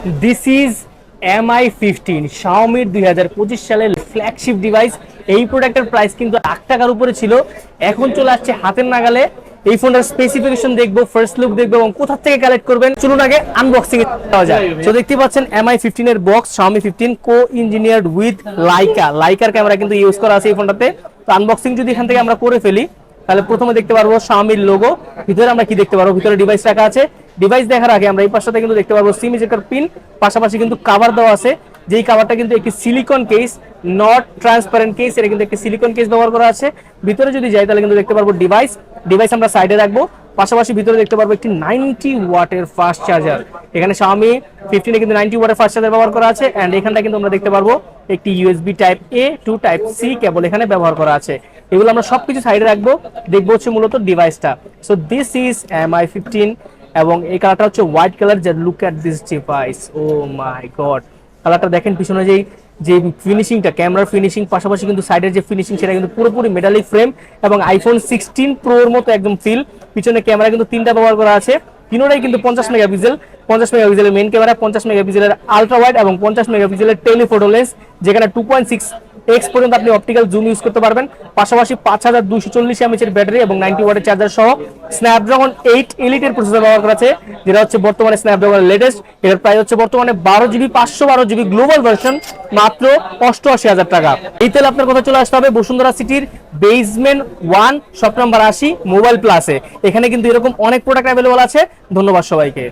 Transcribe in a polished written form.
This is MI15 শাওমির 2025 সালের flagship device. এই প্রোডাক্টের প্রাইস কিন্তু ৳1 উপরে ছিল, এখন চলে আসছে হাতের নাগালে। এই ফোনটার স্পেসিফিকেশন দেখবো, ফার্স্ট লুক দেখবো এবং কোথা থেকে কালেক্ট করবেন চলুন আগে আনবক্সিং এ যাওয়া যায়। তো দেখতে পাচ্ছেন MI15 এর box, Xiaomi 15 co engineered with liker camera কিন্তু ইউজ করা আছে এই ফোনটাতে। তো আনবক্সিং যদি এখান থেকে আমরা করে ফেলি তাহলে প্রথমে দেখতে পারবো Xiaomiর লোগো। ভিতরে আমরা কি দেখতে পারবো, ভিতরে ডিভাইস রাখা আছে। ডিভাইস দেখার আগে আমরা এই পাশটাতে কিন্তু দেখতে পারবো সিম ইজেক্টর পিন, পাশাপাশি কিন্তু কভার দেওয়া আছে, যেই কভারটা কিন্তু একটি silicon case, not transparent case, এটা কিন্তু একটি সিলিকন কেস ব্যবহার করা আছে। ভিতরে যদি যাই তাহলে কিন্তু দেখতে পারবো ডিভাইস আমরা সাইডে রাখবো, পাশাপাশি ভিতরে দেখতে পারবো একটি 90 ওয়াটের ফাস্ট চার্জার। এখানে Xiaomi 15 এ কিন্তু 90 ওয়াটের ফাস্ট চার্জার ব্যবহার করা আছে। এন্ড এখানটা কিন্তু আমরা দেখতে পারবো একটি USB type A to type C cable এখানে ব্যবহার করা আছে। এগুলো আমরা সবকিছু সাইডে রাখবো, দেখবো হচ্ছে মূলত ডিভাইসটা। সো দিস ইজ MI15 এবং এই কালারটা হচ্ছে white colour. Just look at this device, oh my god, কালারটা দেখেন। পিছনে যে ফিনিশিংটা, ক্যামেরার ফিনিশিং, পাশাপাশি কিন্তু সাইডের যে ফিনিশিং সেটা কিন্তু পুরোপুরি মেটালিক ফ্রেম এবং iPhone 16 প্রোর মতো একদম ফিল। পিছনে ক্যামেরা কিন্তু তিনটা ব্যবহার করা আছে, তিনোটাই কিন্তু 50 মেগাপিক্সেল। 50 মেগাপিক্সেলের মেইন ক্যামেরা, 50 মেগাপিক্সেলের আলট্রা ওয়াইড এবং 50 মেগাপিক্সেলের টেলিফোটো লেন্স, যেখানে 2.6x পর্যন্ত আপনি অপটিক্যাল জুম ইউজ করতে পারবেন। পাশাপাশি 5240 mAh এর ব্যাটারি এবং 90 ওয়াটের চার্জার সহ স্ন্যাপড্রাগন 8 এলিটের প্রসেসর ব্যবহার করা আছে, যেটা হচ্ছে বর্তমানে স্ন্যাপড্রাগনের লেটেস্ট। এর প্রাইস হচ্ছে বর্তমানে 12GB 512GB গ্লোবাল ভার্সন মাত্র ৳88,000। এই তেল আপনার কথা চলে আসতে হবে বসুন্ধরা সিটির বেসমেন্ট 1 শপ নাম্বার 80 মোবাইল প্লাসে। এখানে কিন্তু এরকম অনেক প্রোডাক্ট অ্যাভেলেবল আছে। ধন্যবাদ সবাইকে।